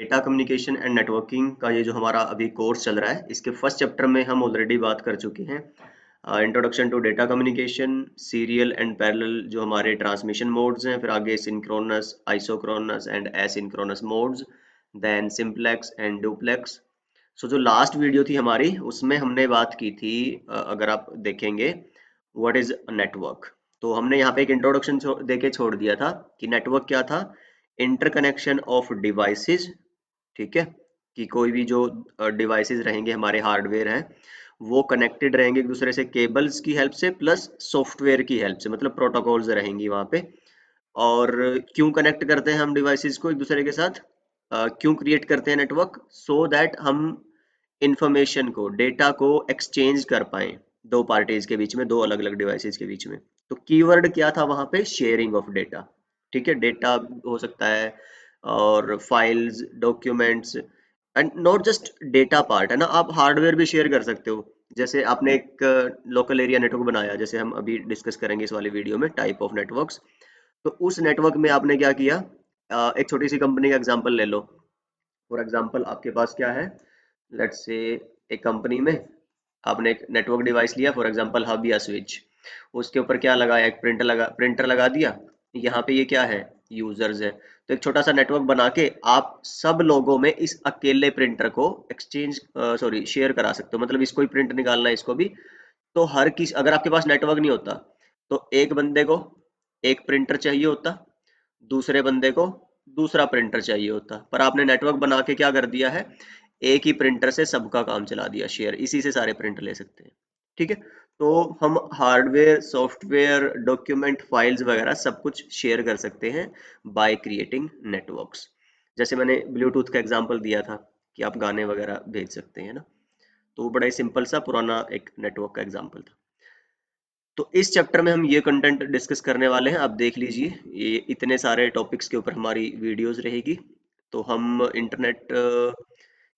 Data communication and networking का ये जो हमारा अभी कोर्स चल रहा है, इसके फर्स्ट चैप्टर में हम ऑलरेडी बात कर चुके हैं। Introduction to data communication, serial and parallel जो हमारे ट्रांसमिशन मोड्स हैं, फिर आगे synchronous, isochronous and asynchronous modes, then simplex and duplex. So जो लास्ट वीडियो थी हमारी, उसमें हमने बात की थी, अगर आप देखेंगे, व्हाट इज नेटवर्क। तो हमने यहाँ पे एक इंट्रोडक्शन दे के छोड़ दिया था कि नेटवर्क क्या था, इंटरकनेक्शन ऑफ डिवाइसेस, ठीक है, कि कोई भी जो डिवाइसेस रहेंगे हमारे हार्डवेयर हैं, वो कनेक्टेड रहेंगे एक दूसरे से केबल्स की हेल्प से प्लस सॉफ्टवेयर की हेल्प से, मतलब प्रोटोकॉल्स रहेंगी वहाँ पे। और क्यों कनेक्ट करते हैं हम डिवाइसेस को एक दूसरे के साथ, क्यों क्रिएट करते हैं नेटवर्क, सो दैट हम इंफॉर्मेशन को, डेटा को एक्सचेंज कर पाए दो पार्टीज के बीच में, दो अलग अलग डिवाइसेस के बीच में। तो कीवर्ड क्या था वहां पे, शेयरिंग ऑफ डेटा। ठीक है, डेटा हो सकता है और files, documents, and not just data part, है ना, आप हार्डवेयर भी शेयर कर सकते हो। जैसे आपने एक लोकल एरिया नेटवर्क बनाया, जैसे हम अभी डिस्कस करेंगे इस वाली वीडियो में, टाइप ऑफ नेटवर्क्स। तो उस नेटवर्क में आपने क्या किया, एक छोटी सी कंपनी का एग्जांपल ले लो। फॉर एग्जांपल आपके पास क्या है, लेट्स से एक कंपनी में आपने एक नेटवर्क डिवाइस लिया, फॉर एग्जांपल हब या स्विच। उसके ऊपर क्या लगाया, एक प्रिंटर लगा दिया। यहाँ पे ये क्या है, यूजर्स है। तो एक छोटा सा नेटवर्क बना के आप सब लोगों में इस अकेले प्रिंटर को एक्सचेंज, सॉरी, शेयर करा सकते हो। मतलब इसको ही प्रिंट निकालना है, इसको भी। तो हर किसी, अगर आपके पास नेटवर्क नहीं होता, तो एक बंदे को एक प्रिंटर चाहिए होता, दूसरे बंदे को दूसरा प्रिंटर चाहिए होता, पर आपने नेटवर्क बना के क्या कर दिया है, एक ही प्रिंटर से सबका काम चला दिया, शेयर, इसी से सारे प्रिंट ले सकते हैं। ठीक है, तो हम हार्डवेयर, सॉफ्टवेयर, डॉक्यूमेंट, फाइल्स वगैरह सब कुछ शेयर कर सकते हैं बाय क्रिएटिंग नेटवर्क्स। जैसे मैंने ब्लूटूथ का एग्जांपल दिया था कि आप गाने वगैरह भेज सकते हैं ना, तो वो बड़ा ही सिंपल सा पुराना एक नेटवर्क का एग्जांपल था। तो इस चैप्टर में हम ये कंटेंट डिस्कस करने वाले हैं, आप देख लीजिए, ये इतने सारे टॉपिक्स के ऊपर हमारी वीडियोस रहेगी। तो हम इंटरनेट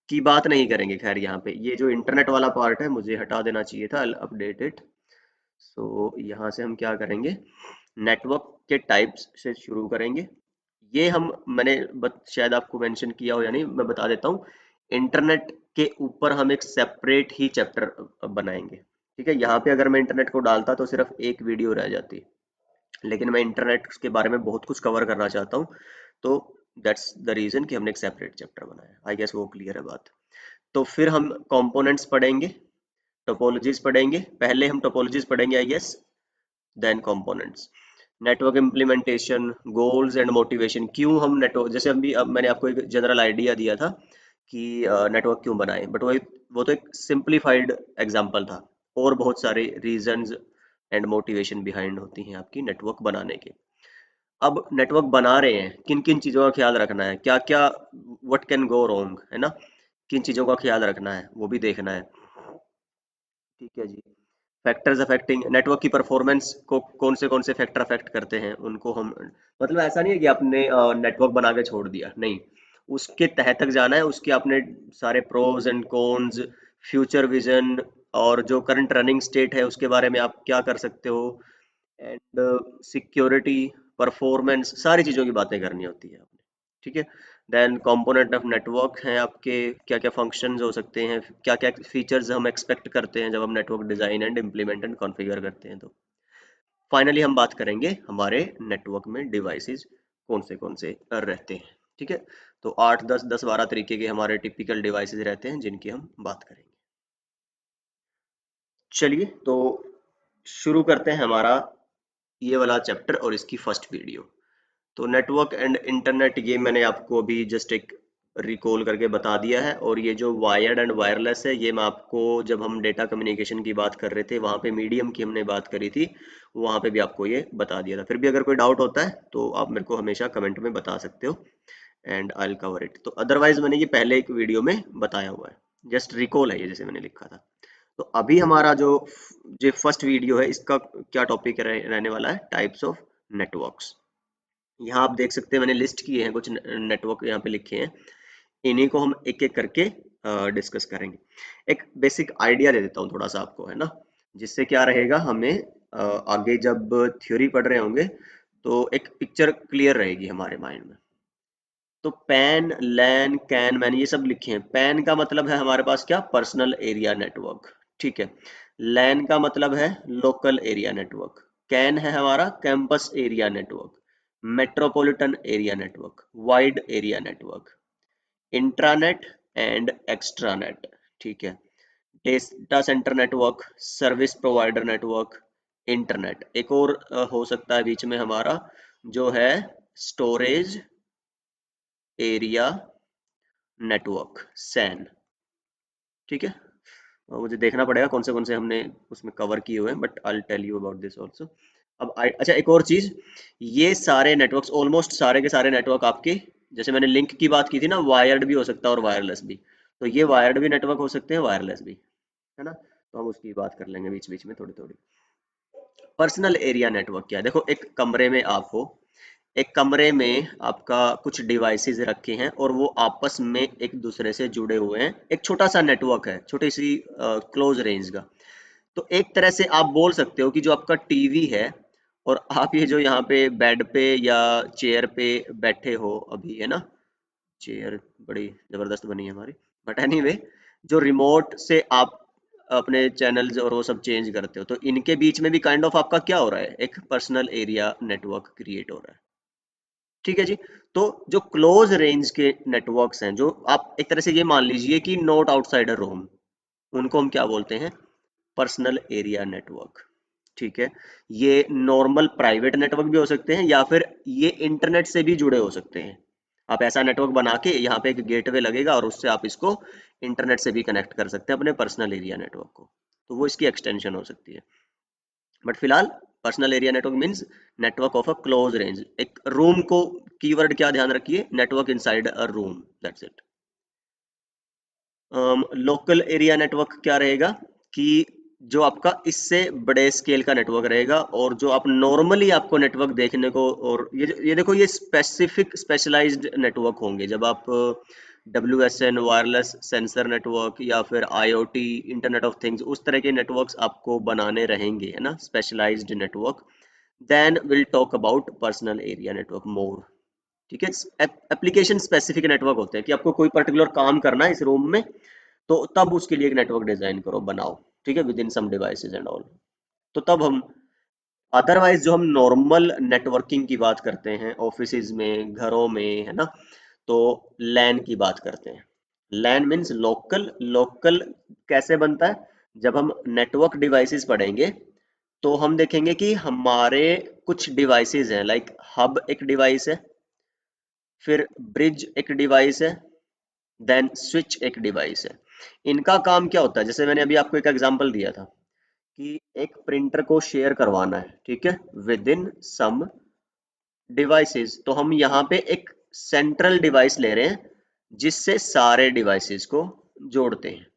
की बात नहीं करेंगे, खैर यहाँ पे ये जो इंटरनेट वाला पार्ट है मुझे हटा देना चाहिए था, अपडेट इट। सो यहाँ से हम क्या करेंगे, नेटवर्क के टाइप्स से शुरू करेंगे। ये हम, मैंने शायद आपको मेंशन किया हो या नहीं, मैं बता देता हूँ। इंटरनेट के ऊपर हम एक सेपरेट ही चैप्टर बनाएंगे। ठीक है, यहाँ पे अगर मैं इंटरनेट को डालता तो सिर्फ एक वीडियो रह जाती, लेकिन मैं इंटरनेट के बारे में बहुत कुछ कवर करना चाहता हूँ। तो दैट्स द रीजन कि हमने एक सेपरेट चैप्टर बनाया। आई गेस वो क्लियर है बात। तो फिर हम कंपोनेंट्स पढ़ेंगे, टोपोलॉजीज पढ़ेंगे, पहले हम टोपोलॉजीज पढ़ेंगे I guess, then components, network implementation, goals and motivation, क्यों हम नेटवर्क, जैसे अभी अब मैंने आपको एक जनरल आइडिया दिया था कि नेटवर्क क्यों बनाएं, बट वो तो एक सिंप्लीफाइड एग्जांपल था, और बहुत सारे रीजंस एंड मोटिवेशन बिहाइंड होती हैं आपकी नेटवर्क बनाने के। अब नेटवर्क बना रहे हैं, किन किन चीज़ों का ख्याल रखना है, क्या क्या, व्हाट कैन गो रॉन्ग, है ना, किन चीज़ों का ख्याल रखना है वो भी देखना है। ठीक है जी। फैक्टर्स अफेक्टिंग नेटवर्क की परफॉर्मेंस को, कौन से फैक्टर अफेक्ट करते हैं उनको हम, मतलब ऐसा नहीं है कि आपने नेटवर्क बना के छोड़ दिया, नहीं, उसके तह तक जाना है, उसके आपने सारे pros and cons, future vision, और जो करंट रनिंग स्टेट है उसके बारे में आप क्या कर सकते हो, एंड सिक्योरिटी, परफॉर्मेंस, सारी चीज़ों की बातें करनी होती है आपने। ठीक है, देन कंपोनेंट ऑफ नेटवर्क हैं आपके, क्या क्या फंक्शंस हो सकते हैं, क्या क्या फीचर्स हम एक्सपेक्ट करते हैं जब हम network design and implement and configure करते हैं। तो फाइनली हम बात करेंगे हमारे नेटवर्क में डिवाइसेस कौन से रहते हैं। ठीक है, तो 8 10 12 तरीके के हमारे टिपिकल डिवाइसेस रहते हैं जिनकी हम बात करेंगे। चलिए, तो शुरू करते हैं हमारा ये वाला चैप्टर और इसकी फर्स्ट वीडियो। तो नेटवर्क एंड इंटरनेट, ये मैंने आपको अभी जस्ट एक रिकॉल करके बता दिया है। और ये जो वायर्ड एंड वायरलेस है, ये मैं आपको, जब हम डेटा कम्युनिकेशन की बात कर रहे थे वहाँ पे मीडियम की हमने बात करी थी, वहाँ पे भी आपको ये बता दिया था। फिर भी अगर कोई डाउट होता है तो आप मेरे को हमेशा कमेंट में बता सकते हो, and I will cover it. तो अदरवाइज मैंने ये पहले एक वीडियो में बताया हुआ है, जस्ट रिकॉल है ये, जैसे मैंने लिखा था। तो अभी हमारा जो जो फर्स्ट वीडियो है, इसका क्या टॉपिक रहने वाला है, टाइप्स ऑफ नेटवर्क्स। यहाँ आप देख सकते हैं मैंने लिस्ट किए हैं कुछ नेटवर्क यहाँ पे लिखे हैं, इन्हीं को हम एक एक करके डिस्कस करेंगे। एक बेसिक आइडिया दे देता हूँ थोड़ा सा आपको, है ना, जिससे क्या रहेगा, हमें आगे जब थ्योरी पढ़ रहे होंगे तो एक पिक्चर क्लियर रहेगी हमारे माइंड में। तो पैन, लैन, कैन, मैन ये सब लिखे हैं। पैन का मतलब है हमारे पास क्या, पर्सनल एरिया नेटवर्क, ठीक है। लैन का मतलब है लोकल एरिया नेटवर्क। कैन है हमारा campus area network, metropolitan area network, wide area network, intranet and extranet, ठीक है। Data centre network, service provider network, internet. एक और हो सकता है बीच में हमारा जो है स्टोरेज एरिया नेटवर्क, सैन, ठीक है। मुझे देखना पड़ेगा कौन से हमने उसमें कवर किए हुए हैं, but I will tell you about this also. अच्छा, एक और चीज, ये सारे नेटवर्क्स, ऑलमोस्ट सारे के सारे नेटवर्क आपके, जैसे मैंने लिंक की बात की थी ना, वायर्ड भी हो सकता है और वायरलेस भी। तो ये वायर्ड भी नेटवर्क हो सकते हैं, वायरलेस भी, है ना। तो हम उसकी बात कर लेंगे बीच बीच में थोड़ी थोड़ी। पर्सनल एरिया नेटवर्क क्या है, देखो एक कमरे में आप हो, एक कमरे में आपका कुछ डिवाइसेस रखे हैं और वो आपस में एक दूसरे से जुड़े हुए हैं, एक छोटा सा नेटवर्क है, छोटी सी क्लोज रेंज का। तो एक तरह से आप बोल सकते हो कि जो आपका टीवी है, और आप ये जो यहाँ पे बेड पे या चेयर पे बैठे हो अभी, है ना, चेयर बड़ी जबरदस्त बनी है हमारी, बट एनीवे, जो रिमोट से आप अपने चैनल्स और वो सब चेंज करते हो, तो इनके बीच में भी काइंड ऑफ आपका क्या हो रहा है, एक पर्सनल एरिया नेटवर्क क्रिएट हो रहा है, ठीक है जी। तो जो क्लोज रेंज के नेटवर्क्स हैं, जो आप एक तरह से ये मान लीजिए कि नॉट आउटसाइड अ रूम, उनको हम क्या बोलते हैं, पर्सनल एरिया नेटवर्क, ठीक है। ये नॉर्मल प्राइवेट नेटवर्क भी हो सकते हैं, या फिर ये इंटरनेट से भी जुड़े हो सकते हैं। आप ऐसा नेटवर्क बना के यहाँ पे एक गेटवे लगेगा और उससे आप इसको इंटरनेट से भी कनेक्ट कर सकते हैं अपने पर्सनल एरिया नेटवर्क को, तो वो इसकी एक्सटेंशन हो सकती है। बट फिलहाल personal area network means network of a close range. एक रूम को कीवर्ड क्या ध्यान रखिए, network inside a room, that's it. Local area network क्या रहेगा कि जो आपका इससे बड़े स्केल का नेटवर्क रहेगा, और जो आप नॉर्मली आपको नेटवर्क देखने को, और ये देखो, ये स्पेसिफिक स्पेशलाइज्ड नेटवर्क होंगे जब आप WSN वायरलेस सेंसर नेटवर्क या फिर IoT इंटरनेट ऑफ थिंग्स उस तरह के नेटवर्क्स आपको बनाने रहेंगे, है ना, specialised network. Then will talk about personal area network more, ठीक है। एप्लीकेशन स्पेसिफिक नेटवर्क होते हैं कि आपको कोई पर्टिकुलर काम करना है इस रूम में, तो तब उसके लिए एक नेटवर्क डिजाइन करो, बनाओ, ठीक है, within some devices and all. तो तब हम, अदरवाइज जो हम नॉर्मल नेटवर्किंग की बात करते हैं ऑफिसेज में, घरों में, है ना, तो लैन की बात करते हैं। लैन मीन्स लोकल। लोकल कैसे बनता है, जब हम नेटवर्क डिवाइसेस पढ़ेंगे तो हम देखेंगे कि हमारे कुछ डिवाइसेस हैं, लाइक हब एक डिवाइस है, फिर ब्रिज एक डिवाइस है, देन स्विच एक डिवाइस है। इनका काम क्या होता है, जैसे मैंने अभी आपको एक एग्जांपल दिया था कि एक प्रिंटर को शेयर करवाना है, ठीक है, विद इन सम डिवाइसेस, तो हम यहाँ पे एक सेंट्रल डिवाइस ले रहे हैं जिससे सारे डिवाइसेस को जोड़ते हैं,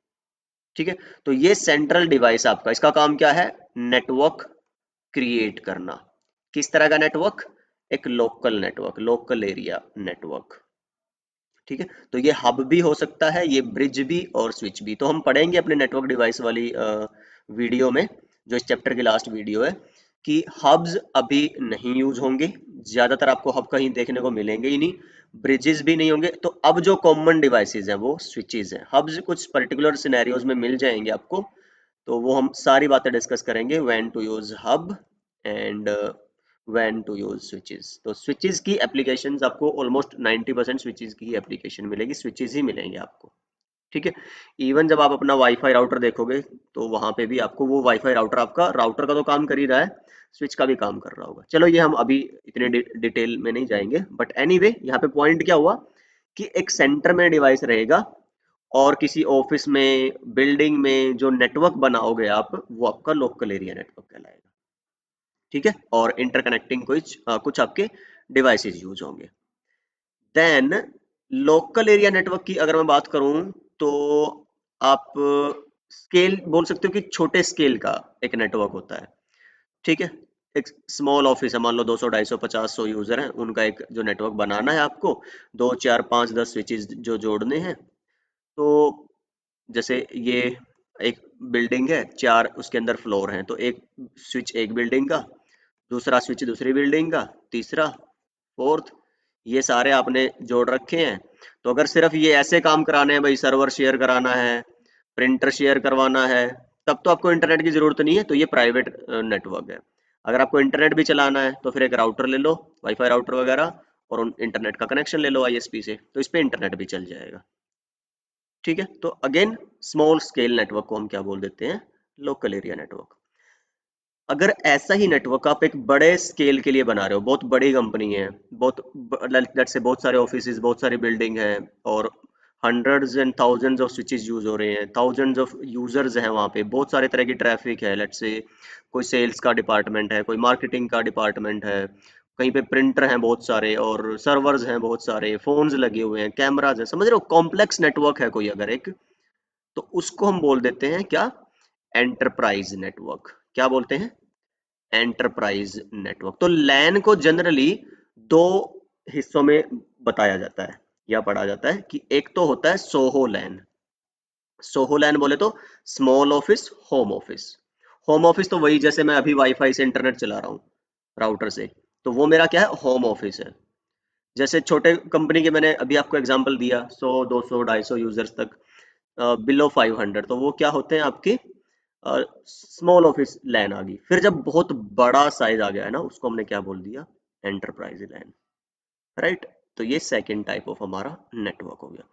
ठीक है। तो ये सेंट्रल डिवाइस आपका, इसका काम क्या है, नेटवर्क क्रिएट करना। किस तरह का नेटवर्क, एक local network, local area network, ठीक है। तो ये हब भी हो सकता है, ये ब्रिज भी और स्विच भी, तो हम पढ़ेंगे अपने नेटवर्क डिवाइस वाली वीडियो में, जो इस चैप्टर की लास्ट वीडियो है, कि हब्स अभी नहीं यूज होंगे, ज्यादातर आपको हब कहीं देखने को मिलेंगे ही नहीं, ब्रिजेस भी नहीं होंगे। तो अब जो कॉमन डिवाइसेस हैं वो स्विचेस हैं, हब्स कुछ पर्टिकुलर सिनेरियोज में मिल जाएंगे आपको, तो वो हम सारी बातें डिस्कस करेंगे, when to use hub and when to use switches. तो स्विचेस की एप्लीकेशंस आपको ऑलमोस्ट 90% स्विचेस की एप्लीकेशन मिलेगी, स्विचेस ही मिलेंगे आपको, ठीक है। इवन जब आप अपना वाईफाई राउटर देखोगे तो वहां पे भी आपको वो वाईफाई राउटर, आपका राउटर का तो काम कर ही रहा है, स्विच का भी काम कर रहा होगा। चलो ये हम अभी इतने डिटेल में नहीं जाएंगे, बट एनीवे यहाँ पे पॉइंट क्या हुआ कि एक सेंटर में डिवाइस रहेगा, और किसी ऑफिस में, बिल्डिंग में जो नेटवर्क बनाओगे आप, वो आपका लोकल एरिया नेटवर्क कहलाएगा, ठीक है। और इंटरकनेक्टिंग कुछ आपके डिवाइसेस यूज होंगे। देन लोकल एरिया नेटवर्क की अगर मैं बात करूं, तो आप स्केल बोल सकते हो कि छोटे स्केल का एक नेटवर्क होता है, ठीक है। एक स्मॉल ऑफिस है, मान लो 200 250 50 100 यूजर हैं, उनका एक जो नेटवर्क बनाना है आपको, 2 4 5 10 स्विचेस जो जोड़ने हैं। तो जैसे ये एक बिल्डिंग है, चार उसके अंदर फ्लोर हैं, तो एक स्विच एक बिल्डिंग का, दूसरा स्विच दूसरी बिल्डिंग का, तीसरा, फोर्थ, ये सारे आपने जोड़ रखे हैं। तो अगर सिर्फ ये ऐसे काम कराने हैं भाई, सर्वर शेयर कराना है, प्रिंटर शेयर करवाना है, तब तो आपको इंटरनेट की जरूरत नहीं है, तो ये प्राइवेट नेटवर्क है। अगर आपको इंटरनेट भी चलाना है तो फिर एक राउटर ले लो, वाईफाई राउटर वगैरह, और उन इंटरनेट का कनेक्शन ले लो आईएसपी से, तो इस पे इंटरनेट भी चल जाएगा। ठीक है, तो अगेन स्मॉल स्केल नेटवर्क को हम क्या बोल देते हैं, लोकल एरिया नेटवर्क। अगर ऐसा ही नेटवर्क आप एक बड़े स्केल के लिए बना रहे हो, बहुत बड़ी कंपनी है, बहुत लेट्स से बहुत सारे ऑफिसेज, बहुत सारी बिल्डिंग है, और hundreds and thousands of switches use हो रहे हैं, थाउजेंड्स ऑफ यूजर्स हैं वहाँ पे, बहुत सारे तरह की ट्रैफिक है, लेट्स से कोई सेल्स का डिपार्टमेंट है, कोई मार्केटिंग का डिपार्टमेंट है, कहीं पे प्रिंटर हैं बहुत सारे, और सर्वर्स हैं बहुत सारे, फोन्स लगे हुए हैं, कैमराज हैं, समझ रहे हो, कॉम्प्लेक्स नेटवर्क है कोई अगर एक, तो उसको हम बोल देते हैं क्या, एंटरप्राइज नेटवर्क। क्या बोलते हैं, एंटरप्राइज नेटवर्क। तो लैन को जनरली दो हिस्सों में बताया जाता है या पढ़ा जाता है, कि एक तो होता है सोहो लैन। सोहो लैन बोले तो small office, home office. Home office तो वही, जैसे मैं अभी वाईफाई से इंटरनेट चला रहा हूँ राउटर से, तो वो मेरा क्या है, होम ऑफिस है। जैसे छोटे कंपनी के मैंने अभी आपको एग्जांपल दिया, 100 200 250 यूजर्स तक, बिलो 500, तो वो क्या होते हैं आपके स्मॉल ऑफिस लैन आ गई। फिर जब बहुत बड़ा साइज आ गया है ना, उसको हमने क्या बोल दिया, एंटरप्राइज लैन। राइट, तो ये सेकंड टाइप ऑफ हमारा नेटवर्क हो गया।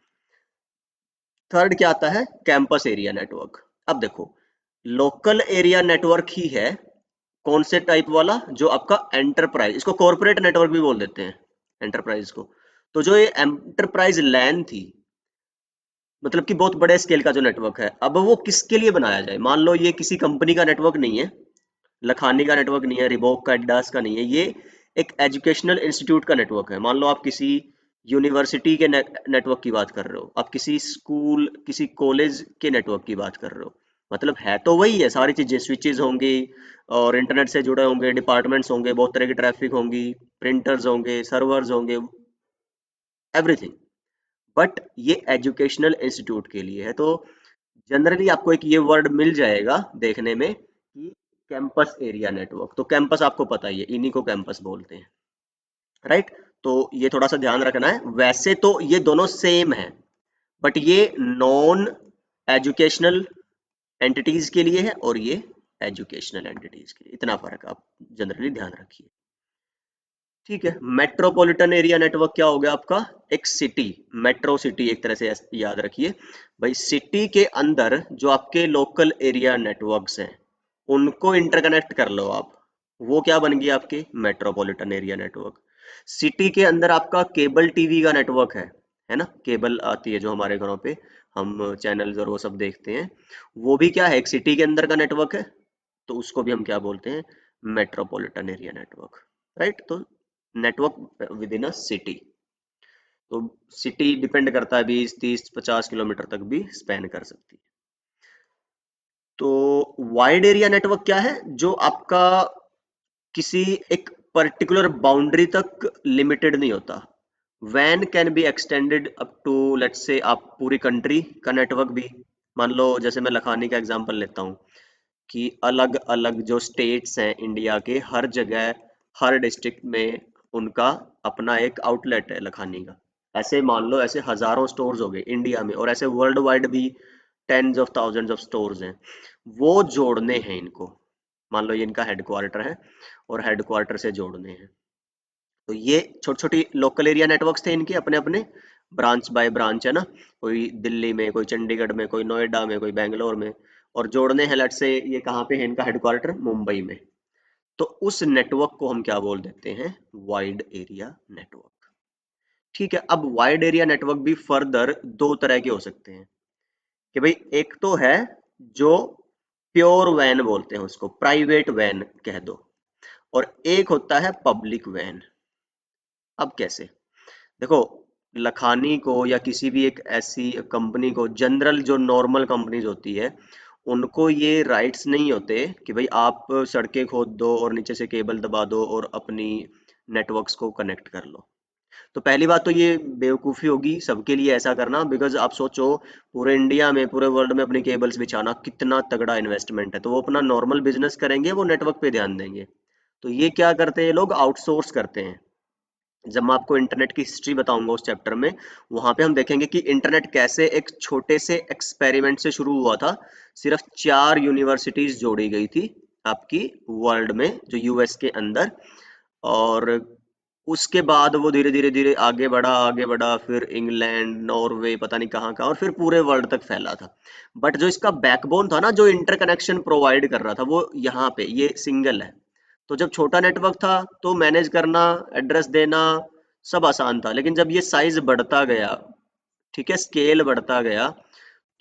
थर्ड क्या आता है, कैंपस एरिया नेटवर्क। अब देखो, लोकल एरिया नेटवर्क ही है कौन से टाइप वाला, जो आपका एंटरप्राइज, इसको कॉर्पोरेट नेटवर्क भी बोल देते हैं एंटरप्राइज को। तो जो ये एंटरप्राइज लैन थी, मतलब कि बहुत बड़े स्केल का जो नेटवर्क है, अब वो किसके लिए बनाया जाए, मान लो ये किसी कंपनी का नेटवर्क नहीं है, लखानी का नेटवर्क नहीं है, रिबॉक का, एडिडास का नहीं है, ये एक एजुकेशनल इंस्टीट्यूट का नेटवर्क है। मान लो आप किसी यूनिवर्सिटी के नेटवर्क की बात कर रहे हो, आप किसी स्कूल, किसी कॉलेज के नेटवर्क की बात कर रहे हो, मतलब है तो वही है, सारी चीजें, स्विचेस होंगी, और इंटरनेट से जुड़े होंगे, डिपार्टमेंट्स होंगे, बहुत तरह की ट्रैफिक होंगी, प्रिंटर्स होंगे, सर्वर्स होंगे, एवरीथिंग। बट ये एजुकेशनल इंस्टीट्यूट के लिए है। तो जनरली आपको एक ये वर्ड मिल जाएगा देखने में, कि कैंपस एरिया नेटवर्क। तो कैंपस आपको पता ही है, इन्हीं को कैंपस बोलते हैं। राइट, तो ये थोड़ा सा ध्यान रखना है। वैसे तो ये दोनों सेम है, बट ये नॉन एजुकेशनल एंटिटीज के लिए है, और ये एजुकेशनल एंटिटीज के लिए, इतना फर्क आप जनरली ध्यान रखिए। ठीक है, मेट्रोपॉलिटन एरिया नेटवर्क क्या हो गया आपका, एक सिटी, मेट्रो सिटी एक तरह से याद रखिए भाई, सिटी के अंदर जो आपके लोकल एरिया नेटवर्क्स हैं, उनको इंटरकनेक्ट कर लो आप, वो क्या बन गया आपके मेट्रोपॉलिटन एरिया नेटवर्क। सिटी के अंदर आपका केबल टीवी का नेटवर्क है ना, केबल आती है जो हमारे घरों पे, हम चैनल्स और वो सब देखते हैं, वो भी क्या है, एक सिटी के अंदर का नेटवर्क है, तो उसको भी हम क्या बोलते हैं, मेट्रोपॉलिटन एरिया नेटवर्क। राइट, तो network with in a city, तो सिटी डिपेंड करता है, 20 30 50 किलोमीटर तक भी स्पैन कर सकती है। तो वाइड एरिया नेटवर्क क्या है, जो आपका किसी एक पर्टिकुलर बाउंड्री तक लिमिटेड नहीं होता। वैन can be extended up to, let's say आप पूरी कंट्री का नेटवर्क भी, मान लो जैसे मैं लखानी का एग्जांपल लेता हूँ, कि अलग अलग जो स्टेट्स हैं इंडिया के, हर जगह, हर डिस्ट्रिक्ट में उनका अपना एक आउटलेट है लखानी का। ऐसे मान लो, ऐसे हजारों स्टोर्स हो गए इंडिया में, और ऐसे वर्ल्ड वाइड भी tens of thousands of stores हैं। वो जोड़ने हैं इनको, मान लो ये इनका हेडक्वार्टर है, और हेडक्वार्टर से जोड़ने हैं। तो ये छोटी छोटी लोकल एरिया नेटवर्क्स थे इनके अपने अपने, ब्रांच बाय ब्रांच है ना, कोई दिल्ली में, कोई चंडीगढ़ में, कोई नोएडा में, कोई बेंगलोर में, और जोड़ने हैं, लेट्स से ये कहाँ पे है इनका हेडक्वार्टर, मुंबई में। तो उस नेटवर्क को हम क्या बोल देते हैं, वाइड एरिया नेटवर्क। ठीक है, अब वाइड एरिया नेटवर्क भी फर्दर दो तरह के हो सकते हैं, कि भाई एक तो है जो प्योर वैन बोलते हैं उसको, प्राइवेट वैन कह दो, और एक होता है पब्लिक वैन। अब कैसे, देखो, लखानी को या किसी भी एक ऐसी कंपनी को, जनरल जो नॉर्मल कंपनीज होती है, उनको ये राइट्स नहीं होते कि भाई आप सड़कें खोद दो और नीचे से केबल दबा दो और अपनी नेटवर्क्स को कनेक्ट कर लो। तो पहली बात तो ये बेवकूफ़ी होगी सबके लिए ऐसा करना, बिकॉज आप सोचो, पूरे इंडिया में, पूरे वर्ल्ड में अपनी केबल्स बिछाना कितना तगड़ा इन्वेस्टमेंट है, तो वो अपना नॉर्मल बिजनेस करेंगे, वो नेटवर्क पे ध्यान देंगे। तो ये क्या करते हैं, ये लोग आउटसोर्स करते हैं, जब मैं आपको इंटरनेट की हिस्ट्री बताऊंगा उस चैप्टर में, वहां पे हम देखेंगे कि इंटरनेट कैसे एक छोटे से एक्सपेरिमेंट से शुरू हुआ था। सिर्फ 4 यूनिवर्सिटीज जोड़ी गई थी आपकी वर्ल्ड में, जो यूएस के अंदर। और उसके बाद वो धीरे धीरे धीरे आगे बढ़ा, फिर इंग्लैंड, नॉर्वे, पता नहीं कहाँ कहाँ, और फिर पूरे वर्ल्ड तक फैला था। बट जो इसका बैकबोन था ना, जो इंटरकनेक्शन प्रोवाइड कर रहा था, वो यहाँ पे ये सिंगल है। तो जब छोटा नेटवर्क था तो मैनेज करना, एड्रेस देना सब आसान था। लेकिन जब ये साइज बढ़ता गया, ठीक है, स्केल बढ़ता गया,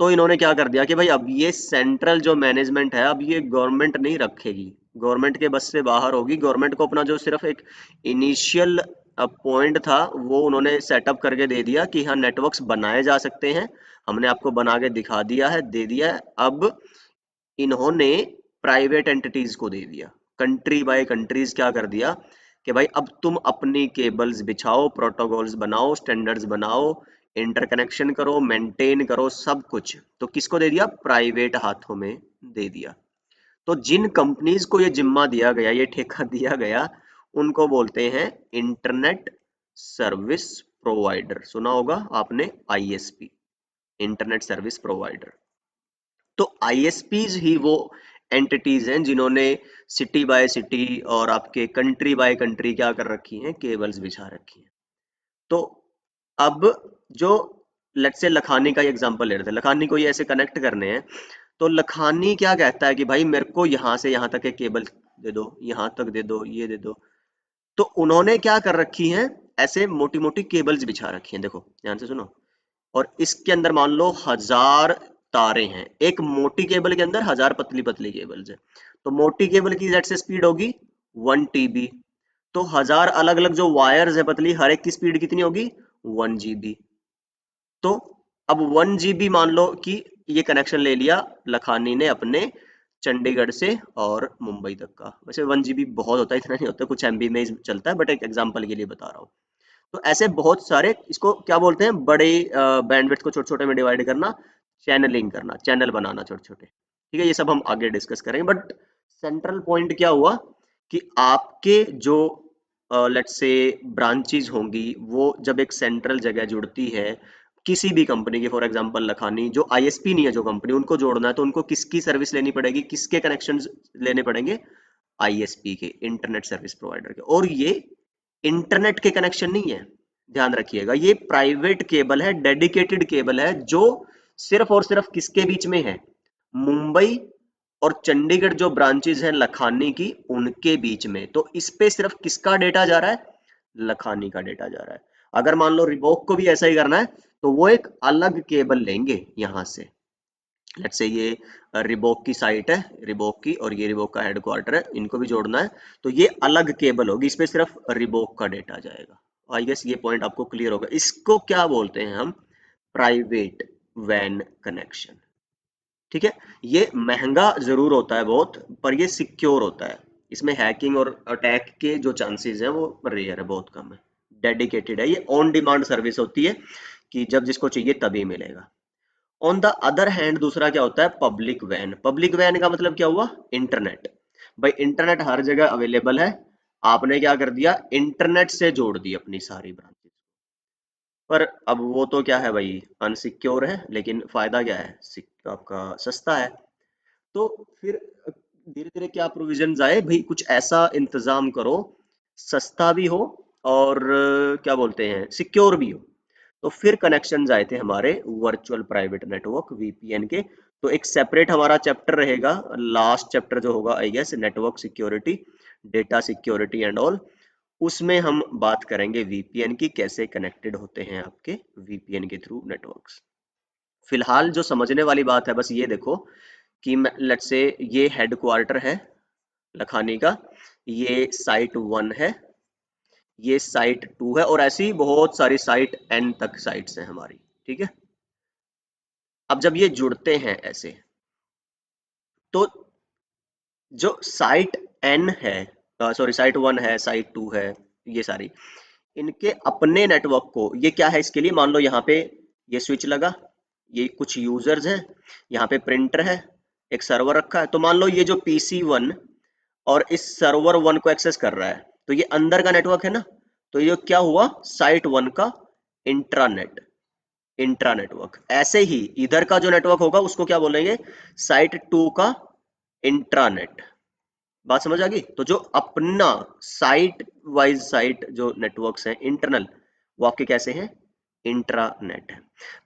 तो इन्होंने क्या कर दिया कि भाई अब ये सेंट्रल जो मैनेजमेंट है, अब ये गवर्नमेंट नहीं रखेगी, गवर्नमेंट के बस से बाहर होगी। गवर्नमेंट को अपना जो सिर्फ एक इनिशियल पॉइंट था वो उन्होंने सेटअप करके दे दिया कि हाँ नेटवर्क्स बनाए जा सकते हैं, हमने आपको बना के दिखा दिया है, दे दिया है। अब इन्होंने प्राइवेट एंटिटीज को दे दिया, कंट्री बाय कंट्रीज क्या कर दिया कि भाई अब तुम अपनी केबल्स बिछाओ, प्रोटोकॉल्स बनाओ, स्टैंडर्ड्स बनाओ, इंटरकनेक्शन करो, मेंटेन करो, सब कुछ। तो किसको दे दिया? प्राइवेट हाथों में दे दिया। तो जिन कंपनीज को ये जिम्मा दिया गया, ये ठेका दिया गया, उनको बोलते हैं इंटरनेट सर्विस प्रोवाइडर। सुना होगा आपने आईएसपी, इंटरनेट सर्विस प्रोवाइडर। तो आईएसपीज ही वो एंटिटीज हैं जिन्होंने सिटी बाय सिटी और आपके कंट्री बाय कंट्री क्या कर रखी हैं, केबल्स बिछा रखी हैं। तो अब जो लेट्स से लखानी का एग्जांपल ले रहे थे, लखानी को ये ऐसे कनेक्ट करने हैं, तो लखानी क्या कहता है कि भाई मेरे को यहाँ से यहाँ तक एक केबल दे दो, यहाँ तक दे दो, ये दे दो। तो उन्होंने क्या कर रखी हैं, ऐसे मोटी मोटी केबल्स बिछा रखी हैं, देखो ध्यान से सुनो। और इसके अंदर मान लो 1000 तारे हैं, एक मोटी केबल के अंदर 1000 पतली पतली केबल्स है। तो मोटी केबल की जेट से स्पीड होगी 1 TB। तो 1000 अलग अलग जो वायर्स है पतली, हर एक की स्पीड कितनी होगी? 1 GB। तो अब 1 GB मान लो कि ये कनेक्शन ले लिया लखानी ने अपने चंडीगढ़ से और मुंबई तक का। वैसे 1 GB बहुत होता है, इतना नहीं होता, कुछ MB में ही चलता है, बट एक एग्जांपल के लिए बता रहा हूँ। तो ऐसे बहुत सारे, इसको क्या बोलते हैं, बड़े बैंडविड्थ को छोटे छोटे में डिवाइड करना, चैनलिंग करना, चैनल बनाना छोटे छोटे। ठीक है, ये सब हम आगे डिस्कस करेंगे। बट सेंट्रल पॉइंट क्या हुआ कि आपके जो लेट्स से ब्रांचेज होंगी, वो जब एक सेंट्रल जगह जुड़ती है किसी भी कंपनी की, फॉर एग्जांपल लखानी, जो आईएसपी नहीं है जो कंपनी, उनको जोड़ना है तो उनको किसकी सर्विस लेनी पड़ेगी, किसके कनेक्शंस लेने पड़ेंगे? आईएसपी के, इंटरनेट सर्विस प्रोवाइडर के। और ये इंटरनेट के कनेक्शन नहीं है, ध्यान रखिएगा, ये प्राइवेट केबल है, डेडिकेटेड केबल है, जो सिर्फ और सिर्फ किसके बीच में है? मुंबई और चंडीगढ़ जो ब्रांचेज हैं लखानी की, उनके बीच में। तो इस पे सिर्फ किसका डेटा जा रहा है? लखानी का डेटा जा रहा है। अगर मान लो रिबोक को भी ऐसा ही करना है, तो वो एक अलग केबल लेंगे यहां से। लेट्स से ये रिबोक की साइट है, रिबोक की, और ये रिबोक का हेडक्वार्टर है, इनको भी जोड़ना है। तो ये अलग केबल होगी, इस पे सिर्फ रिबोक का डेटा जाएगा। आई गेस ये पॉइंट आपको क्लियर होगा। इसको क्या बोलते हैं हम? प्राइवेट वैन कनेक्शन। ठीक है, ये महंगा जरूर होता है बहुत, पर ये सिक्योर होता है। इसमें हैकिंग और अटैक के जो चांसेस हैं वो रेयर है, बहुत कम है। डेडिकेटेड है, ये ऑन डिमांड सर्विस होती है कि जब जिसको चाहिए तभी मिलेगा। ऑन द अदर हैंड दूसरा क्या होता है? Public van. पब्लिक वैन का मतलब क्या हुआ? इंटरनेट। भाई इंटरनेट हर जगह अवेलेबल है, आपने क्या कर दिया? इंटरनेट से जोड़ दी अपनी सारी ब्रांचेस। पर अब वो तो क्या है भाई, अनसिक्योर है, लेकिन फायदा क्या है? आपका सस्ता है। तो फिर धीरे धीरे क्या प्रोविजंस आए भाई, कुछ ऐसा इंतजाम करो, सस्ता भी हो और क्या बोलते हैं, सिक्योर भी हो। तो फिर कनेक्शंस आए थे हमारे वर्चुअल प्राइवेट नेटवर्क, वीपीएन के। तो एक सेपरेट हमारा चैप्टर रहेगा, लास्ट चैप्टर जो होगा I guess, network security, data security and all. उसमें हम बात करेंगे वीपीएन की, कैसे कनेक्टेड होते हैं आपके वीपीएन के थ्रू नेटवर्क्स। फिलहाल जो समझने वाली बात है बस ये देखो कि लेट्स से ये हेडक्वार्टर है लखानी का, ये साइट 1 है, ये साइट 2 है, और ऐसी बहुत सारी साइट N तक साइट्स हैं हमारी। ठीक है, अब जब ये जुड़ते हैं ऐसे, तो जो साइट N है, सॉरी साइट 1 है, साइट 2 है, ये सारी, इनके अपने नेटवर्क को, ये क्या है इसके लिए, मान लो यहाँ पे ये स्विच लगा, ये कुछ यूजर्स हैं, यहाँ पे प्रिंटर है, एक सर्वर रखा है। तो मान लो ये जो PC1 और इस सर्वर 1 को एक्सेस कर रहा है, तो ये अंदर का नेटवर्क है ना। तो ये क्या हुआ, साइट 1 का इंट्रानेट, इंट्रा नेटवर्क। ऐसे ही इधर का जो नेटवर्क होगा उसको क्या बोलेंगे, साइट 2 का इंट्रानेट। बात समझ आ गई। तो जो अपना साइट वाइज साइट जो नेटवर्क्स हैं इंटरनल, वो आपके कैसे हैं, इंट्रानेट है।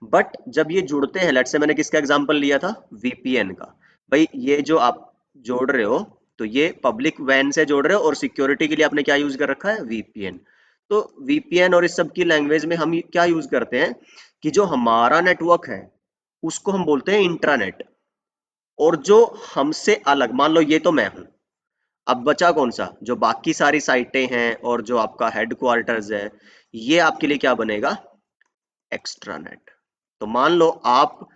बट जब ये जुड़ते हैं, लेट्स से मैंने किसका एग्जांपल लिया था, वीपीएन का। भाई ये जो आप जोड़ रहे हो, तो ये पब्लिक वैन से जोड़ रहे हो और सिक्योरिटी के लिए आपने क्या यूज कर रखा है, वीपीएन। तो वीपीएन और इस सब की लैंग्वेज में हम क्या यूज करते हैं कि जो हमारा नेटवर्क है उसको हम बोलते हैं इंट्रानेट। और जो हमसे अलग, मान लो ये तो मैं हूं, अब बचा कौन सा, जो बाकी सारी साइटें हैं और जो आपका हेडक्वार्टर्स है, ये आपके लिए क्या बनेगा, एक्स्ट्रानेट। तो मान लो आप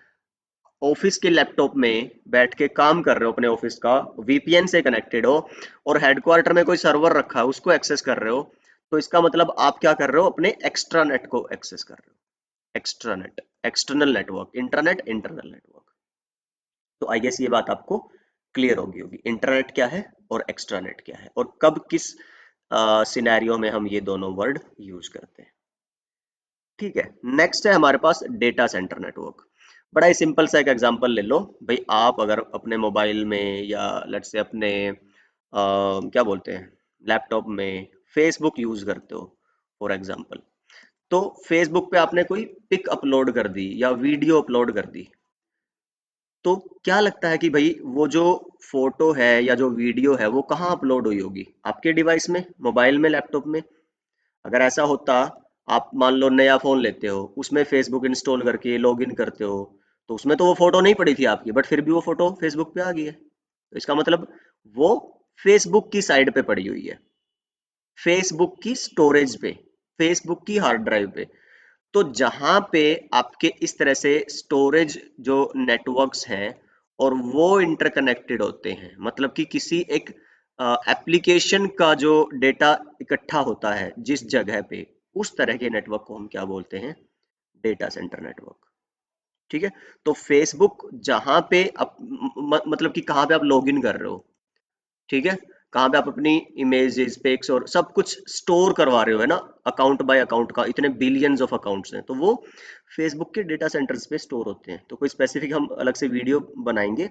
ऑफिस के लैपटॉप में बैठ के काम कर रहे हो, अपने ऑफिस का वीपीएन से कनेक्टेड हो, और हेडक्वार्टर में कोई सर्वर रखा है उसको एक्सेस कर रहे हो, तो इसका मतलब आप क्या कर रहे हो, अपने एक्स्ट्रानेट को एक्सेस कर रहे हो। Extranet, external network, internet, internal network. तो आई गेस ये बात आपको क्लियर होगी इंटरनेट क्या है और एक्स्ट्रानेट क्या है, और कब किस सिनेरियो में हम ये दोनों वर्ड यूज करते हैं। ठीक है, नेक्स्ट है हमारे पास डेटा सेंटर नेटवर्क। बड़ा ही सिंपल सा एक एग्जांपल ले लो भाई। आप अगर अपने मोबाइल में या लेट्स से अपने क्या बोलते हैं, लैपटॉप में फेसबुक यूज करते हो फॉर एग्जांपल, तो फेसबुक पे आपने कोई पिक अपलोड कर दी या वीडियो अपलोड कर दी, तो क्या लगता है कि भाई वो जो फोटो है या जो वीडियो है वो कहाँ अपलोड हुई होगी, आपके डिवाइस में, मोबाइल में, लैपटॉप में। अगर ऐसा होता, आप मान लो नया फोन लेते हो, उसमें फेसबुक इंस्टॉल करके लॉगिन करते हो, तो उसमें तो वो फोटो नहीं पड़ी थी आपकी, बट फिर भी वो फोटो फेसबुक पे आ गई है, तो इसका मतलब वो फेसबुक की साइड पे पड़ी हुई है, फेसबुक की स्टोरेज पे, फेसबुक की हार्ड ड्राइव पे। तो जहां पे आपके इस तरह से स्टोरेज जो नेटवर्क्स हैं और वो इंटरकनेक्टेड होते हैं, मतलब कि किसी एक एप्लीकेशन का जो डेटा इकट्ठा होता है जिस जगह पे, उस तरह के नेटवर्क को हम क्या बोलते हैं, डेटा सेंटर नेटवर्क। ठीक है। तो फेसबुक जहां पे मतलब कि कहाँ पे आप लॉगिन कर रहे हो, ठीक है, कहाँ पे आप अपनी इमेजेस पिक्स और सब कुछ स्टोर करवा रहे हो, है ना, अकाउंट बाय अकाउंट का, इतने बिलियंस ऑफ अकाउंट्स हैं, तो वो फेसबुक के डेटा सेंटर्स पे स्टोर होते हैं। तो कोई स्पेसिफिक हम अलग से वीडियो बनाएंगे,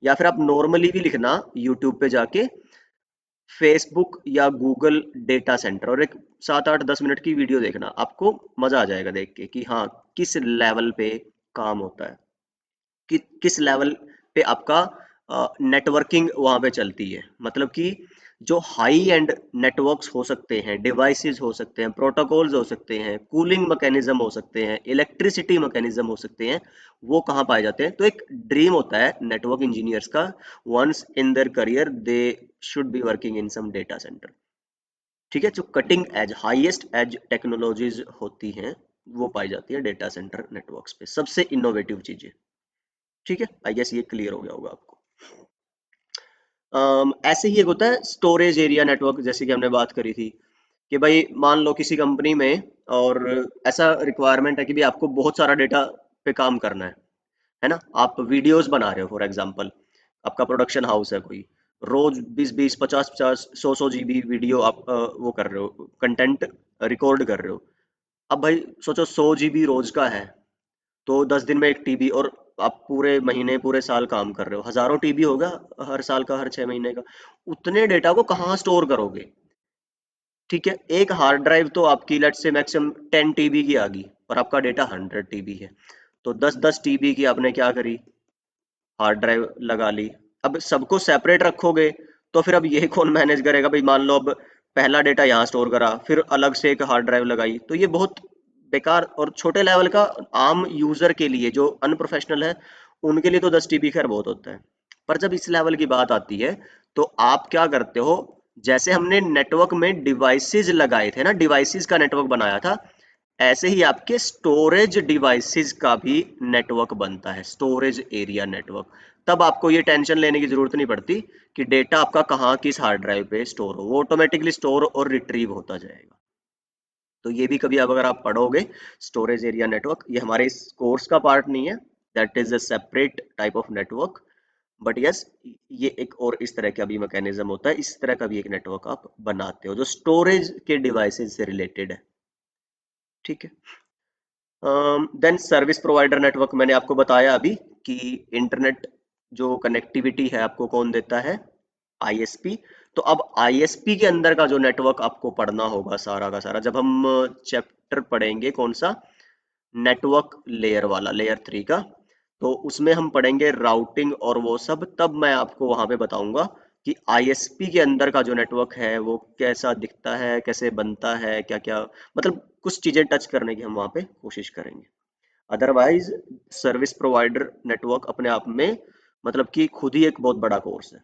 या फिर आप नॉर्मली भी लिखना यूट्यूब पे जाके फेसबुक या गूगल डेटा सेंटर, और एक 7 8 10 मिनट की वीडियो देखना, आपको मजा आ जाएगा देख के कि हाँ किस लेवल पे काम होता है, कि किस लेवल पे आपका नेटवर्किंग वहां पे चलती है। मतलब कि जो हाई एंड नेटवर्क्स हो सकते हैं, डिवाइसेस हो सकते हैं, प्रोटोकॉल्स हो सकते हैं, कूलिंग मैकेनिज्म हो सकते हैं, इलेक्ट्रिसिटी मैकेनिज्म हो सकते हैं, वो कहाँ पाए जाते हैं। तो एक ड्रीम होता है नेटवर्क इंजीनियर्स का, once in their career they should be working in some data centre. ठीक है, जो cutting edge, highest edge technologies होती हैं, वो पाई जाती है डेटा सेंटर नेटवर्क्स पे, सबसे इनोवेटिव चीजें। ठीक है, आई गेस ये क्लियर हो गया होगा आपको। ऐसे ही एक होता है स्टोरेज एरिया नेटवर्क, जैसे कि हमने बात करी थी कि भाई मान लो किसी कंपनी में, और ऐसा रिक्वायरमेंट है कि भाई आपको बहुत सारा डेटा पे काम करना है ना, आप वीडियोस बना रहे हो फॉर एग्जांपल, आपका प्रोडक्शन हाउस है कोई, रोज 20 20 50 50 100 100 जीबी वीडियो आप वो कर रहे हो, कंटेंट रिकॉर्ड कर रहे हो। अब भाई सोचो 100 जीबी रोज का है, तो 10 दिन में एक टीबी, और आप पूरे महीने पूरे साल काम कर रहे हो, हजारों टीबी होगा हर साल का, हर 6 महीने का। उतने डेटा को कहाँ स्टोर करोगे। ठीक है, एक हार्ड ड्राइव तो आपकी लेट से मैक्सिमम 10 टीबी की आ गई, और आपका डेटा 100 टीबी है, तो 10 10 टीबी की आपने क्या करी, हार्ड ड्राइव लगा ली। अब सबको सेपरेट रखोगे, तो फिर अब ये कौन मैनेज करेगा भाई। मान लो अब पहला डेटा यहाँ स्टोर करा, फिर अलग से एक हार्ड ड्राइव लगाई, तो ये बहुत बेकार, और छोटे लेवल का आम यूजर के लिए जो अनप्रोफेशनल है, उनके लिए तो 10 टीबी खैर बहुत होता है। पर जब इस लेवल की बात आती है, तो आप क्या करते हो, जैसे हमने नेटवर्क में डिवाइसेस लगाए थे ना, डिवाइसेस का नेटवर्क बनाया था, ऐसे ही आपके स्टोरेज डिवाइसेस का भी नेटवर्क बनता है, स्टोरेज एरिया नेटवर्क। तब आपको ये टेंशन लेने की जरूरत नहीं पड़ती कि डेटा आपका कहाँ किस हार्ड ड्राइव पे स्टोर हो, वो ऑटोमेटिकली स्टोर और रिट्रीव होता जाएगा। तो ये भी कभी अब अगर आप पढ़ोगे, स्टोरेज एरिया नेटवर्क, ये हमारे इस कोर्स का पार्ट नहीं है, that is a separate type of network, but yes, ये एक और इस तरह का भी मैकेनिज्म होता है, इस तरह का भी एक नेटवर्क आप बनाते हो जो स्टोरेज के डिवाइसेस से रिलेटेड है। ठीक है। देन सर्विस प्रोवाइडर नेटवर्क, मैंने आपको बताया अभी कि इंटरनेट जो कनेक्टिविटी है आपको कौन देता है, आईएसपी। तो अब आईएसपी के अंदर का जो नेटवर्क आपको पढ़ना होगा सारा का सारा, जब हम चैप्टर पढ़ेंगे कौन सा, नेटवर्क लेयर वाला, लेयर 3 का, तो उसमें हम पढ़ेंगे राउटिंग और वो सब, तब मैं आपको वहां पे बताऊंगा कि आईएसपी के अंदर का जो नेटवर्क है वो कैसा दिखता है, कैसे बनता है, क्या क्या, मतलब कुछ चीजें टच करने की हम वहां पे कोशिश करेंगे। अदरवाइज सर्विस प्रोवाइडर नेटवर्क अपने आप में मतलब कि खुद ही एक बहुत बड़ा कोर्स है।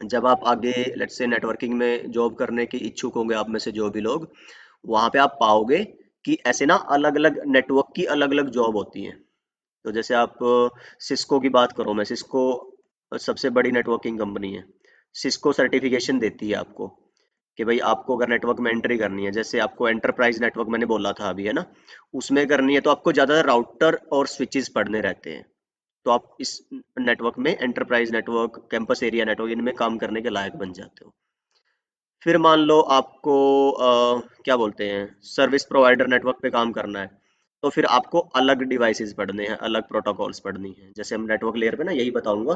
जब आप आगे लेट्स से नेटवर्किंग में जॉब करने के इच्छुक होंगे आप में से जो भी लोग, वहां पे आप पाओगे कि ऐसे ना अलग अलग नेटवर्क की अलग अलग जॉब होती हैं। तो जैसे आप सिस्को की बात करो, मैं सिस्को सबसे बड़ी नेटवर्किंग कंपनी है। सिस्को सर्टिफिकेशन देती है आपको कि भाई आपको अगर नेटवर्क में एंट्री करनी है, जैसे आपको एंटरप्राइज नेटवर्क मैंने बोला था अभी, है ना, उसमें करनी है तो आपको ज़्यादातर राउटर और स्विचेस पढ़ने रहते हैं। तो आप इस नेटवर्क में enterprise network, campus area network, इनमें काम करने के लायक बन जाते हो। फिर मान लो आपको क्या बोलते हैं, सर्विस प्रोवाइडर नेटवर्क पे काम करना है, तो फिर आपको अलग डिवाइसेस पढ़ने हैं, अलग प्रोटोकॉल्स पढ़नी है। जैसे हम नेटवर्क लेयर पे ना यही बताऊंगा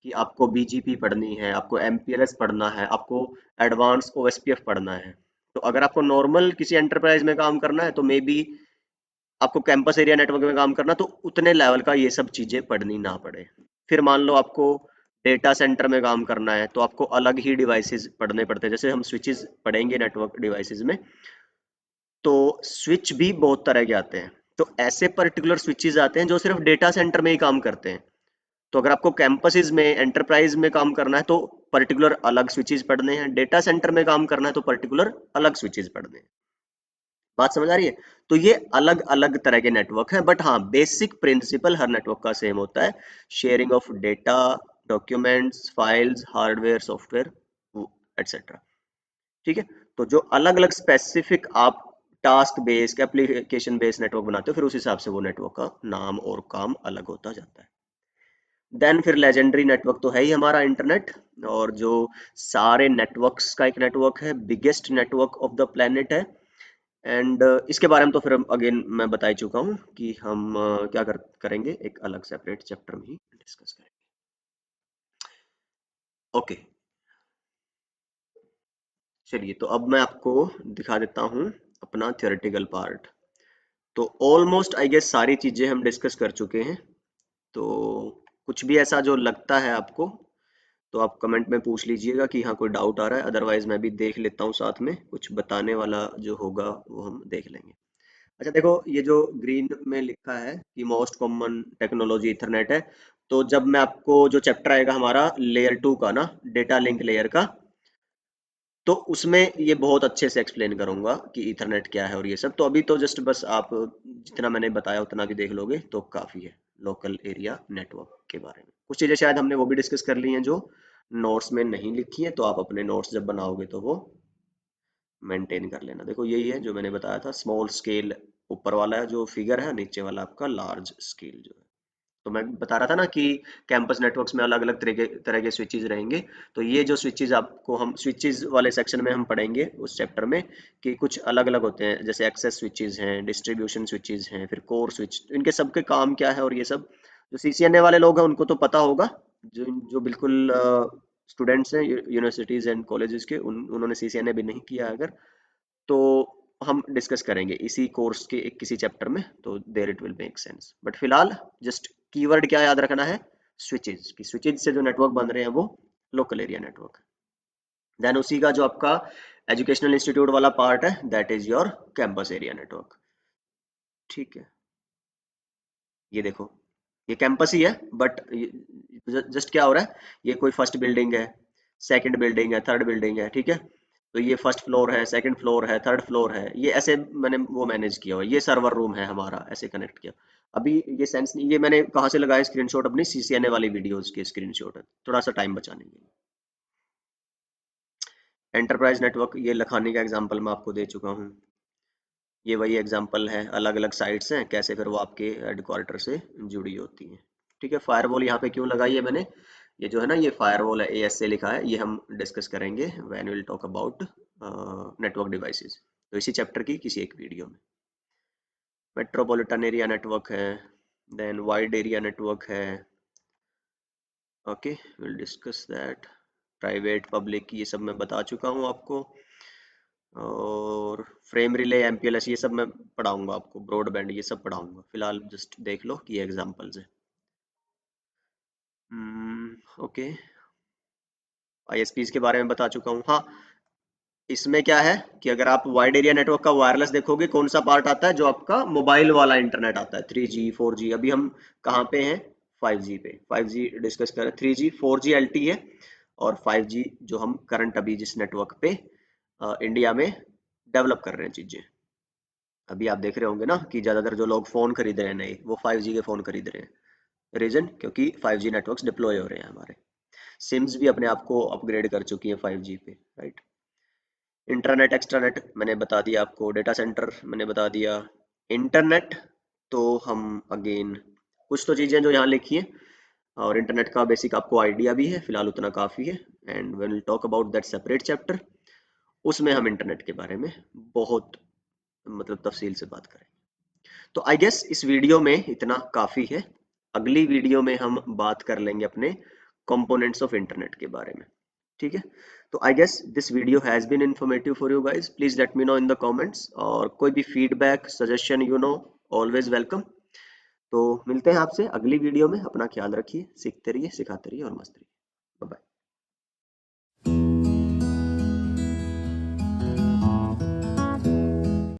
कि आपको बीजीपी पढ़नी है, आपको एमपीएलएस पढ़ना है, आपको एडवांस ओएसपीएफ पढ़ना है। तो अगर आपको नॉर्मल किसी एंटरप्राइज में काम करना है तो मे बी आपको कैंपस एरिया नेटवर्क में काम करना, तो उतने लेवल का ये सब चीजें पढ़नी ना पड़े। फिर मान लो आपको डेटा सेंटर में काम करना है तो आपको अलग ही डिवाइसेस पढ़ने पड़ते हैं। जैसे हम स्विचेस पढ़ेंगे नेटवर्क डिवाइसेस में, तो स्विच भी बहुत तरह के आते हैं। तो ऐसे पर्टिकुलर स्विचेस आते हैं जो सिर्फ डेटा सेंटर में ही काम करते हैं। तो अगर आपको कैंपसेस में, एंटरप्राइज में काम करना है तो पर्टिकुलर अलग स्विचेस पढ़ने हैं, डेटा सेंटर में काम करना है तो पर्टिकुलर अलग स्विचेस पढ़ने हैं। बात समझ आ रही है? तो ये अलग अलग तरह के नेटवर्क हैं, बट हाँ बेसिक प्रिंसिपल हर नेटवर्क का सेम होता है, sharing of data, documents, files, hardware, software, etcetera. ठीक है। तो जो अलग अलग स्पेसिफिक आप task based, application based network बनाते हो, फिर उस हिसाब से वो नेटवर्क का नाम और काम अलग होता जाता है। देन फिर लेजेंडरी नेटवर्क तो है ही हमारा इंटरनेट, और जो सारे नेटवर्क्स का एक नेटवर्क है, biggest network of the planet है। एंड इसके बारे में तो फिर अगेन मैं बता ही चुका हूँ कि हम क्या करेंगे, एक अलग सेपरेट चैप्टर में ही डिस्कस करेंगे। ओके, चलिए तो अब मैं आपको दिखा देता हूँ अपना थियोरेटिकल पार्ट। तो ऑलमोस्ट आई गेस सारी चीजें हम डिस्कस कर चुके हैं। तो कुछ भी ऐसा जो लगता है आपको तो आप कमेंट में पूछ लीजिएगा कि हाँ कोई डाउट आ रहा है, अदरवाइज मैं भी देख लेता हूँ साथ में कुछ बताने वाला जो होगा वो हम देख लेंगे। अच्छा देखो, ये जो ग्रीन में लिखा है कि मोस्ट कॉमन टेक्नोलॉजी इथरनेट है, तो जब मैं आपको जो चैप्टर आएगा हमारा लेयर 2 का ना, डेटा लिंक लेयर का, तो उसमें ये बहुत अच्छे से एक्सप्लेन करूंगा कि इथरनेट क्या है और ये सब। तो अभी तो जस्ट बस आप जितना मैंने बताया उतना भी देख लोगे तो काफी है लोकल एरिया नेटवर्क के बारे में। कुछ चीजें शायद हमने वो भी डिस्कस कर ली हैं जो नोट्स में नहीं लिखी है, तो आप अपने नोट्स जब बनाओगे तो वो मेंटेन कर लेना। देखो यही है जो मैंने बताया था, स्मॉल स्केल ऊपर वाला जो फिगर है, नीचे वाला आपका लार्ज स्केल जो है। तो मैं बता रहा था ना कि कैंपस नेटवर्क्स में अलग अलग तरह के स्विचेस रहेंगे। तो ये जो स्विचेस आपको हम स्विचेस वाले सेक्शन में हम पढ़ेंगे उस चैप्टर में, कि कुछ अलग अलग होते हैं, जैसे एक्सेस स्विचेस हैं, डिस्ट्रीब्यूशन स्विचेस हैं, फिर कोर स्विच, इनके सबके काम क्या है और ये सब। जो सीसीएनए वाले लोग हैं उनको तो पता होगा, जो जो बिल्कुल स्टूडेंट्स हैं यूनिवर्सिटीज एंड कॉलेजेस के, उन्होंने सीसीएनए भी नहीं किया अगर, तो हम डिस्कस करेंगे इसी कोर्स के एक किसी चैप्टर में, तो there it will make sense. But फिलहाल जस्ट कीवर्ड क्या याद रखना है, स्विचेस, की स्विचेस से जो नेटवर्क बन रहे हैं वो लोकल एरिया नेटवर्क। देन उसी का जो आपका एजुकेशनल इंस्टीट्यूट वाला पार्ट है, that is your campus area network. ठीक है, ये देखो, ये कैंपस ही है, बट जस्ट क्या हो रहा है, ये कोई फर्स्ट बिल्डिंग है, सेकंड बिल्डिंग है, थर्ड बिल्डिंग है, ठीक है। तो ये फर्स्ट फ्लोर है, सेकंड फ्लोर है, थर्ड फ्लोर है, ये ऐसे मैंने वो मैनेज किया हुआ है। ये सर्वर रूम है हमारा, ऐसे कनेक्ट किया। अभी ये सेंस नहीं, ये मैंने कहाँ से लगाया स्क्रीनशॉट, अपनी सीसीएनए वाली वीडियोस के स्क्रीनशॉट है, थोड़ा सा टाइम बचाने के लिए। एंटरप्राइज नेटवर्क ये लखानी का एग्जांपल मैं आपको दे चुका हूँ। ये वही एग्जांपल है, अलग अलग साइट्स हैं, कैसे फिर वो आपके हेडक्वार्टर से जुड़ी होती हैं। ठीक है, फायरवॉल यहाँ पे क्यों लगाई है मैंने, ये जो है ना, ये फायरवॉल है, ASA लिखा है, ये हम डिस्कस करेंगे when will talk about network devices, तो इसी चैप्टर की किसी एक वीडियो में। मेट्रोपॉलिटन एरिया नेटवर्क है, देन वाइड एरिया नेटवर्क है, okay will discuss that. Private public ये सब मैं बता चुका हूँ आपको, और फ्रेम रिले, MPLS ये सब मैं पढ़ाऊंगा आपको, ब्रॉडबैंड ये सब पढ़ाऊंगा, फिलहाल जस्ट देख लो कि ये एग्जांपल्स है। ओके, ISPs के बारे में बता चुका हूँ। हाँ, इसमें क्या है कि अगर आप वाइड एरिया नेटवर्क का वायरलेस देखोगे, कौन सा पार्ट आता है, जो आपका मोबाइल वाला इंटरनेट आता है, 3G 4G। अभी हम कहाँ पे हैं, 5G पे। 5G डिस्कस करें, 3G 4G LTE है, और 5G जो हम करंट अभी जिस नेटवर्क पे इंडिया में डेवलप कर रहे हैं चीजें। अभी आप देख रहे होंगे ना कि ज्यादातर जो लोग फोन खरीद रहे हैं नए, वो 5G के फोन खरीद रहे हैं। रीजन, क्योंकि 5G नेटवर्क्स डिप्लॉय हो रहे हैं हमारे। सिम्स भी अपने आप को अपग्रेड कर चुकी है 5G पे, राइट। इंटरनेट एक्सट्रानेट मैंने बता दिया आपको, डेटा सेंटर मैंने बता दिया। इंटरनेट तो हम अगेन कुछ तो चीजें जो यहाँ लिखी है, और इंटरनेट का बेसिक आपको आइडिया भी है, फिलहाल उतना काफी है। And when will talk about that separate chapter, उसमें हम इंटरनेट के बारे में बहुत मतलब तफसील से बात करें। तो आई गेस इस वीडियो में इतना काफी है। अगली वीडियो में हम बात कर लेंगे अपने कंपोनेंट्स ऑफ इंटरनेट के बारे में, ठीक है। तो I guess this video has been informative for you guys, please let me know in the comments, और कोई भी फीडबैक सजेशन ऑलवेज वेलकम। तो मिलते हैं आपसे अगली वीडियो में, अपना ख्याल रखिए, सीखते रहिए, सिखाते रहिए और मस्त रहिए।